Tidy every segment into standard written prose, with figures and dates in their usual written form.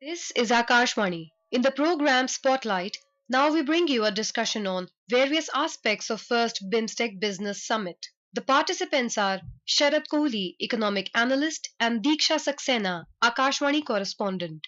This is Akashvani. In the program Spotlight, now we bring you a discussion on various aspects of first BIMSTEC Business Summit. The participants are Sharad Kohli, Economic Analyst, and Deeksha Saksena, Akashvani Correspondent.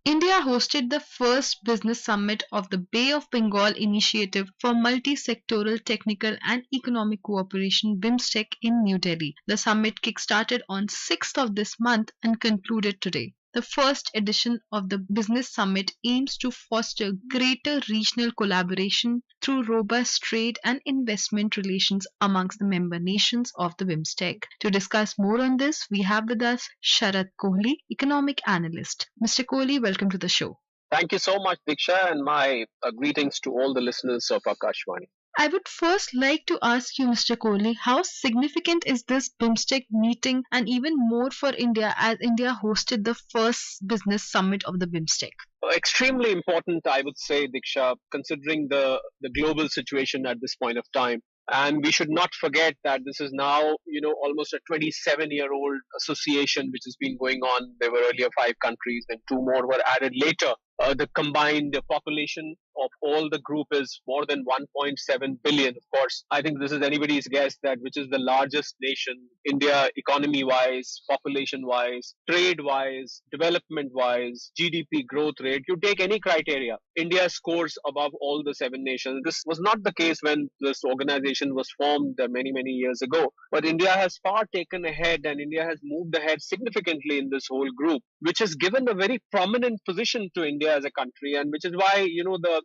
India hosted the first business summit of the Bay of Bengal Initiative for Multi-Sectoral Technical and Economic Cooperation BIMSTEC in New Delhi. The summit kick-started on 6th of this month and concluded today. The first edition of the Business Summit aims to foster greater regional collaboration through robust trade and investment relations amongst the member nations of the BIMSTEC. To discuss more on this, we have with us Sharad Kohli, Economic Analyst. Mr. Kohli, welcome to the show. Thank you so much, Deeksha, and my greetings to all the listeners of Akashvani. I would first like to ask you, Mr. Kohli, how significant is this BIMSTEC meeting and even more for India as India hosted the first business summit of the BIMSTEC? Extremely important, I would say, Diksha, considering the global situation at this point of time. And we should not forget that this is now, almost a 27-year-old association which has been going on. There were earlier 5 countries, then 2 more were added later. The combined population of all the group is more than 1.7 billion. Of course, I think this is anybody's guess that which is the largest nation, India, economy-wise, population-wise, trade-wise, development-wise, GDP growth rate. You take any criteria, India scores above all the 7 nations. This was not the case when this organization was formed many, many years ago. But India has far taken ahead and India has moved ahead significantly in this whole group, which has given a very prominent position to India as a country, and which is why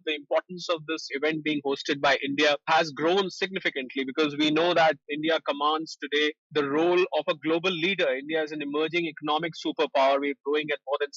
the importance of this event being hosted by India has grown significantly, because we know that India commands today the role of a global leader. India is an emerging economic superpower. We're growing at more than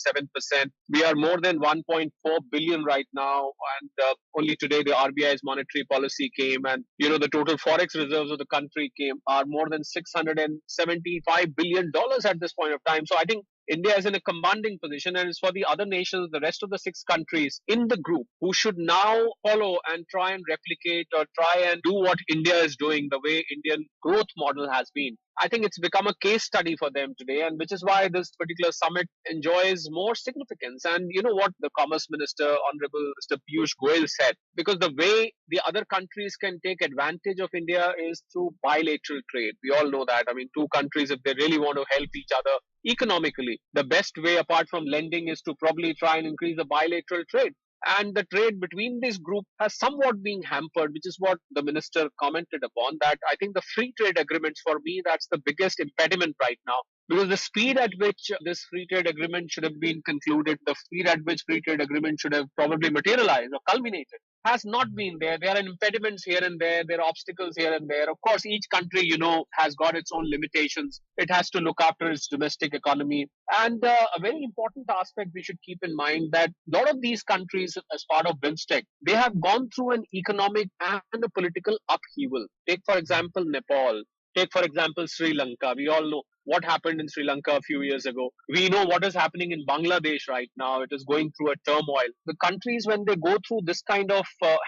7%. We are more than 1.4 billion right now, and only today the RBI's monetary policy came, and the total forex reserves of the country are more than $675 billion at this point of time. So I think India is in a commanding position, and it's for the other nations, the rest of the 6 countries in the group, who should now follow and try and replicate or try and do what India is doing, the way Indian growth model has been. I think it's become a case study for them today, and which is why this particular summit enjoys more significance. And you know what the Commerce Minister, Honorable Mr. Piyush Goyal, said, because the way the other countries can take advantage of India is through bilateral trade. We all know that. I mean, 2 countries, if they really want to help each other economically, the best way apart from lending is to probably try and increase the bilateral trade. And the trade between this group has somewhat been hampered, which is what the minister commented upon. That I think the free trade agreements, for me, that's the biggest impediment right now. Because the speed at which this free trade agreement should have been concluded, the speed at which free trade agreement should have probably materialized or culminated, has not been there. There are impediments here and there are obstacles here and there. Of course, each country, has got its own limitations. It has to look after its domestic economy. And a very important aspect we should keep in mind that a lot of these countries, as part of BIMSTEC, they have gone through an economic and a political upheaval. Take, for example, Nepal. Take, for example, Sri Lanka. We all know what happened in Sri Lanka a few years ago. We know what is happening in Bangladesh right now. It is going through a turmoil. The countries, when they go through this kind of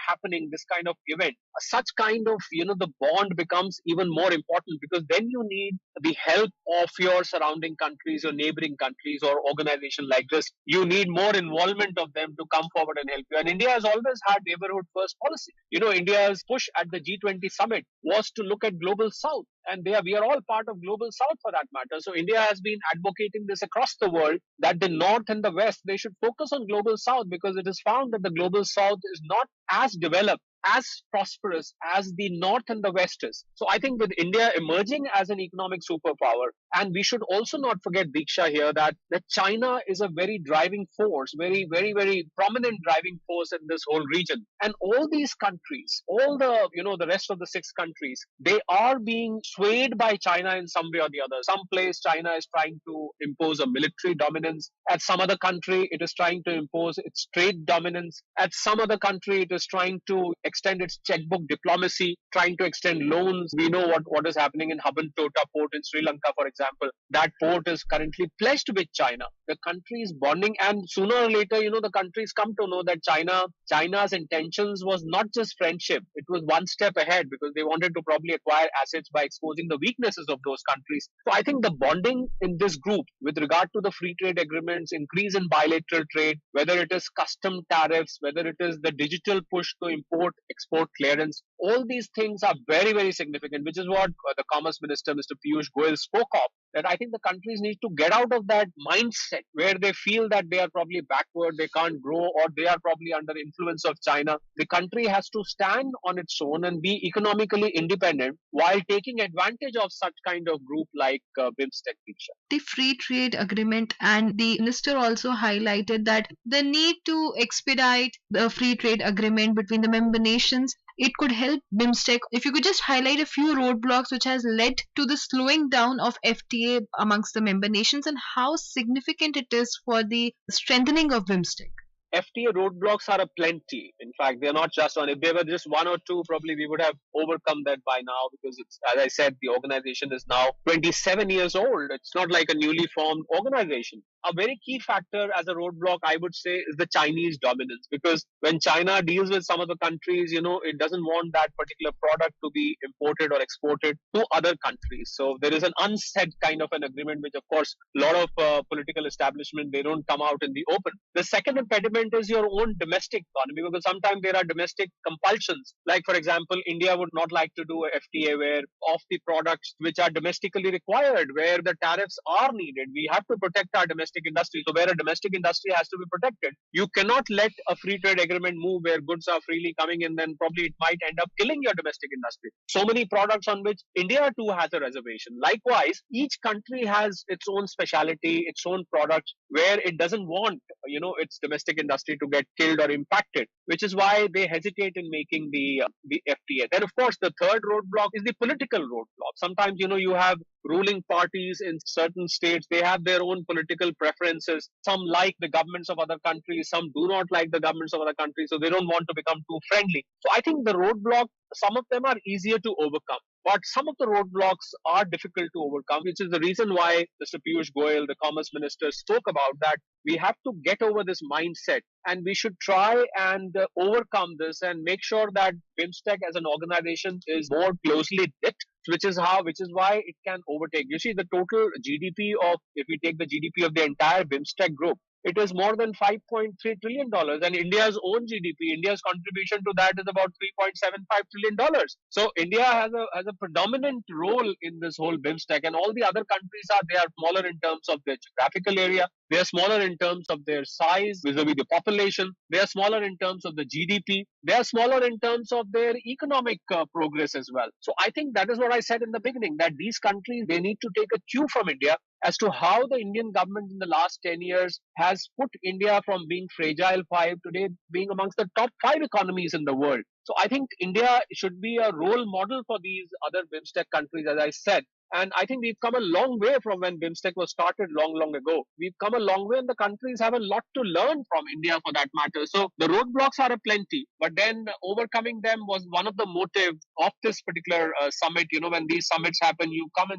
happening, this kind of event, such kind of, the bond becomes even more important, because then you need the help of your surrounding countries, your neighboring countries, or organization like this. You need more involvement of them to come forward and help you. And India has always had neighborhood first policy. India's push at the G20 summit was to look at global south. And we are all part of global south for that matter. So India has been advocating this across the world, that the north and the west, they should focus on global south, because it is found that the global south is not as developed, as prosperous as the north and the west is. So I think with India emerging as an economic superpower, and we should also not forget, Deeksha, here that China is a very driving force, very, very, very prominent driving force in this whole region. And all these countries, all the rest of the 6 countries, they are being swayed by China in some way or the other. Some place China is trying to impose a military dominance. At some other country, it is trying to impose its trade dominance. At some other country, it is trying to extend its checkbook diplomacy, trying to extend loans. We know what is happening in Hambantota port in Sri Lanka, for example. That port is currently pledged with China. the countries bonding, and sooner or later, the countries come to know that China's intentions was not just friendship. It was one step ahead because they wanted to probably acquire assets by exposing the weaknesses of those countries. So I think the bonding in this group with regard to the free trade agreements, increase in bilateral trade, whether it is custom tariffs, whether it is the digital push to import export clearance, all these things are very, very significant, which is what the Commerce Minister, Mr. Piyush Goyal, spoke of. That I think the countries need to get out of that mindset where they feel that they are probably backward, they can't grow, or they are probably under influence of China. The country has to stand on its own and be economically independent while taking advantage of such kind of group like BIMSTEC. The free trade agreement, and the minister also highlighted that the need to expedite the free trade agreement between the member nations, it could help BIMSTEC. If you could just highlight a few roadblocks which has led to the slowing down of FTA amongst the member nations and how significant it is for the strengthening of BIMSTEC. FTA roadblocks are aplenty. In fact, they're not just one. If there were just one or two, probably we would have overcome that by now because it's, as I said, the organization is now 27 years old. It's not like a newly formed organization. A very key factor as a roadblock, I would say, is the Chinese dominance because when China deals with some of the countries, it doesn't want that particular product to be imported or exported to other countries. So there is an unsaid kind of an agreement, which of course, a lot of political establishment, they don't come out in the open. The second impediment is your own domestic economy because sometimes there are domestic compulsions. Like, for example, India would not like to do a FTA where of the products which are domestically required, where the tariffs are needed. We have to protect our domestic industry. So where a domestic industry has to be protected, you cannot let a free trade agreement move where goods are freely coming in, then probably it might end up killing your domestic industry. So many products on which India too has a reservation. Likewise, each country has its own speciality, its own products where it doesn't want, its domestic industry to get killed or impacted, which is why they hesitate in making the FTA. Then, of course, the third roadblock is the political roadblock. Sometimes, you have ruling parties in certain states, they have their own political preferences. Some like the governments of other countries, some do not like the governments of other countries, so they don't want to become too friendly. So I think the roadblock, some of them are easier to overcome. But some of the roadblocks are difficult to overcome, which is the reason why Mr. Piyush Goyal, the Commerce Minister, spoke about that. We have to get over this mindset and we should try and overcome this and make sure that BIMSTEC as an organization is more closely knit, which is why it can overtake. You see, the total GDP of, if we take the GDP of the entire BIMSTEC group, it is more than $5.3 trillion. And India's own GDP, India's contribution to that is about $3.75 trillion. So India has a predominant role in this whole BIMSTEC, and all the other countries they are smaller in terms of their geographical area. They are smaller in terms of their size vis-a-vis the population. They are smaller in terms of the GDP. They are smaller in terms of their economic progress as well. So I think that is what I said in the beginning, that these countries, they need to take a cue from India as to how the Indian government in the last 10 years has put India from being fragile five today being amongst the top 5 economies in the world. So I think India should be a role model for these other BIMSTEC countries, as I said. And I think we've come a long way from when BIMSTEC was started long, long ago. We've come a long way and the countries have a lot to learn from India for that matter. So the roadblocks are aplenty, but then overcoming them was one of the motives of this particular summit. When these summits happen, you come,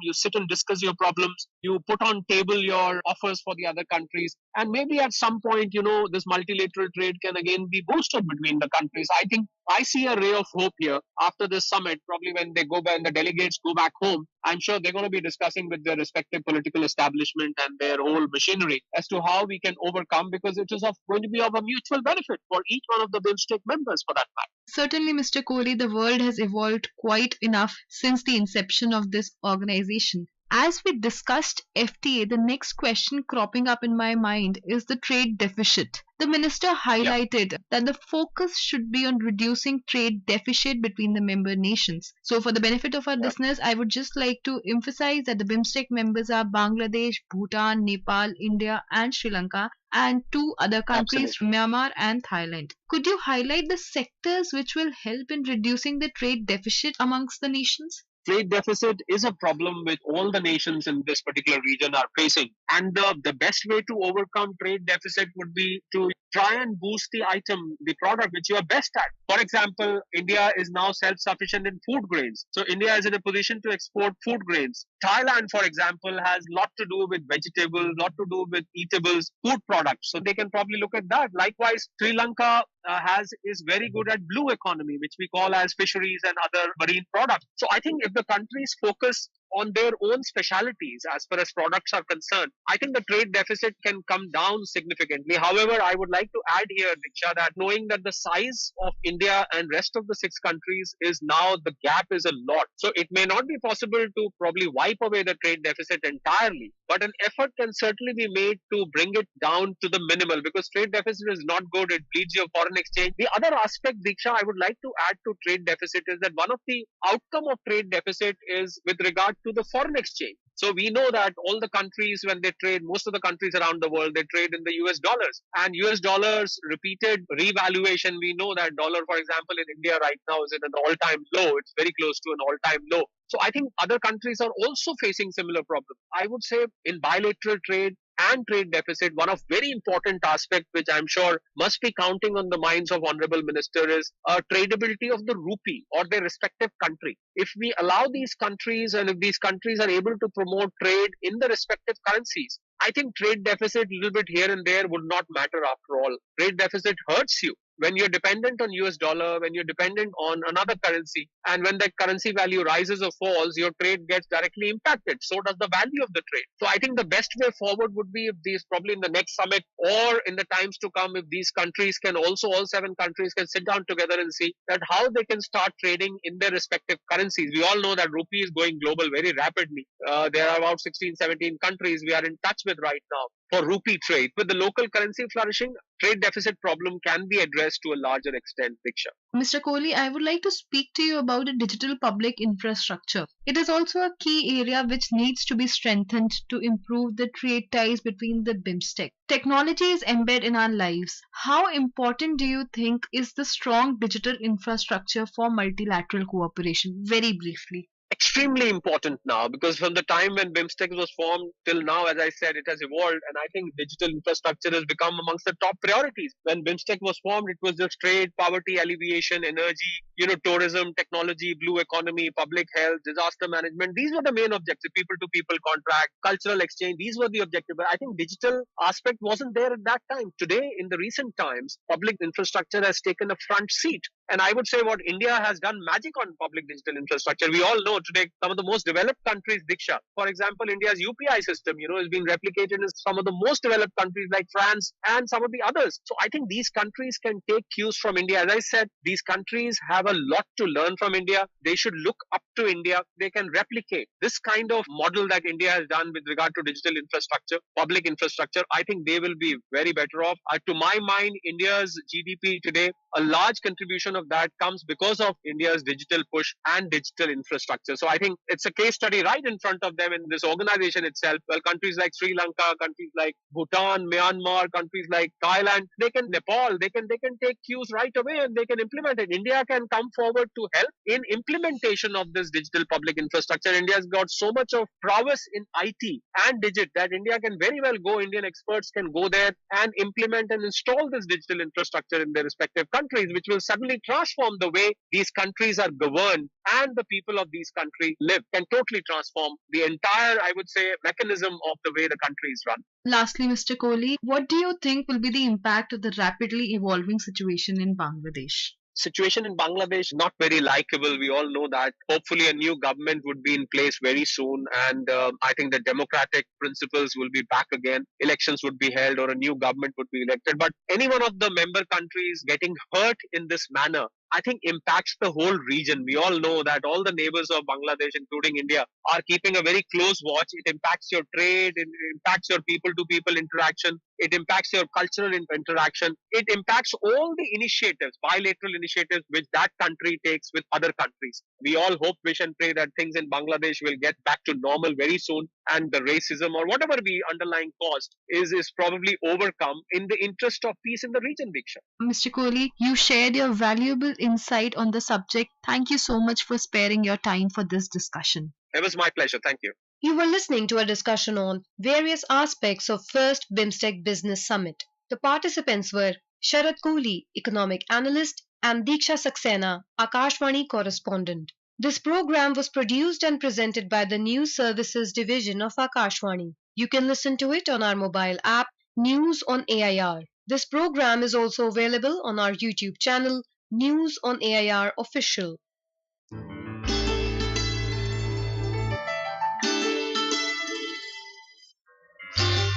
you sit and discuss your problems, you put on table your offers for the other countries. And maybe at some point, this multilateral trade can again be boosted between the countries. I think I see a ray of hope here after this summit. Probably when they go back and the delegates go back home, I'm sure they're going to be discussing with their respective political establishment and their whole machinery as to how we can overcome, because it is going to be of a mutual benefit for each one of the BIMSTEC members for that matter. Certainly, Mr. Kohli, the world has evolved quite enough since the inception of this organization. As we discussed FTA, the next question cropping up in my mind is the trade deficit. The minister highlighted that the focus should be on reducing trade deficit between the member nations. So for the benefit of our listeners, I would just like to emphasize that the BIMSTEC members are Bangladesh, Bhutan, Nepal, India and Sri Lanka, and 2 other countries, Absolutely. Myanmar and Thailand. Could you highlight the sectors which will help in reducing the trade deficit amongst the nations? trade deficit is a problem which all the nations in this particular region are facing. And the best way to overcome trade deficit would be to try and boost the item, the product which you are best at. For example, India is now self-sufficient in food grains. So India is in a position to export food grains. Thailand, for example, has a lot to do with vegetables, lot to do with eatables, food products. So they can probably look at that. Likewise, Sri Lanka is very good at blue economy, which we call as fisheries and other marine products. So I think if the countries focus on their own specialities as far as products are concerned, I think the trade deficit can come down significantly. However, I would like to add here, Diksha, that knowing that the size of India and rest of the 6 countries is now the gap is a lot. So it may not be possible to probably wipe away the trade deficit entirely, but an effort can certainly be made to bring it down to the minimal, because trade deficit is not good. It bleeds your foreign exchange. The other aspect, Diksha, I would like to add to trade deficit is that one of the outcome of trade deficit is with regard to the foreign exchange. So we know that all the countries, when they trade, most of the countries around the world, they trade in the US dollars. And US dollars repeated revaluation, we know that dollar, for example, in India right now is at an all-time low. It's very close to an all-time low. So I think other countries are also facing similar problems. I would say in bilateral trade and trade deficit, one of very important aspects which I'm sure must be counting on the minds of Honorable Minister is tradability of the rupee or their respective country. If we allow these countries and if these countries are able to promote trade in the respective currencies, I think trade deficit a little bit here and there would not matter after all. Trade deficit hurts you when you're dependent on US dollar, when you're dependent on another currency, and when that currency value rises or falls, your trade gets directly impacted. So does the value of the trade. So I think the best way forward would be if these, probably in the next summit or in the times to come, if these countries can also, all 7 countries can sit down together and see that how they can start trading in their respective currencies. We all know that rupee is going global very rapidly. There are about 16, 17 countries we are in touch with right now for rupee trade. With the local currency flourishing, trade deficit problem can be addressed to a larger extent, Diksha. Mr. Kohli, I would like to speak to you about the digital public infrastructure. It is also a key area which needs to be strengthened to improve the trade ties between the BIMSTEC. Technology is embedded in our lives. How important do you think is the strong digital infrastructure for multilateral cooperation? Very briefly. Extremely important now, because from the time when BIMSTEC was formed till now, as I said, it has evolved, and I think digital infrastructure has become amongst the top priorities. When BIMSTEC was formed, it was just trade, poverty alleviation, energy, tourism, technology, blue economy, public health, disaster management. These were the main objectives. People to people contract, cultural exchange. These were the objectives. But I think digital aspect wasn't there at that time. Today, in the recent times, public infrastructure has taken a front seat. And I would say what India has done magic on public digital infrastructure. We all know today some of the most developed countries, Diksha. For example, India's UPI system, is being replicated in some of the most developed countries like France and some of the others. So I think these countries can take cues from India. As I said, these countries have a lot to learn from India. They should look up to India. They can replicate this kind of model that India has done with regard to digital infrastructure, public infrastructure. I think they will be very better off. To my mind, India's GDP today, a large contribution of that comes because of India's digital push and digital infrastructure. So I think it's a case study right in front of them in this organization itself. Well, countries like Sri Lanka, countries like Bhutan, Myanmar, countries like Thailand, Nepal, they can take cues right away and they can implement it. India can come forward to help in implementation of this digital public infrastructure. India's got so much of prowess in IT and digit that India can very well go, Indian experts can go there and implement and install this digital infrastructure in their respective countries, which will suddenly transform the way these countries are governed and the people of these countries live, can totally transform the entire, I would say, mechanism of the way the country is run. Lastly, Mr. Kohli, what do you think will be the impact of the rapidly evolving situation in Bangladesh? Situation in Bangladesh not very likable. We all know that. Hopefully, a new government would be in place very soon, and I think the democratic principles will be back again. Elections would be held, or a new government would be elected. But any one of the member countries getting hurt in this manner, I think impacts the whole region. We all know that all the neighbors of Bangladesh, including India, are keeping a very close watch. It impacts your trade, it impacts your people-to-people interaction, it impacts your cultural interaction, it impacts all the initiatives, bilateral initiatives, which that country takes with other countries. We all hope, wish and pray that things in Bangladesh will get back to normal very soon, and the racism or whatever the underlying cause is probably overcome in the interest of peace in the region, Deeksha. Mr. Kohli, you shared your valuable insight on the subject. Thank you so much for sparing your time for this discussion. It was my pleasure. Thank you. You were listening to a discussion on various aspects of first BIMSTEC Business Summit. The participants were Sharad Kohli, Economic Analyst, and Deeksha Saksena, Akashvani Correspondent. This program was produced and presented by the News Services Division of Akashvani. You can listen to it on our mobile app, News on AIR. This program is also available on our YouTube channel, News on AIR Official.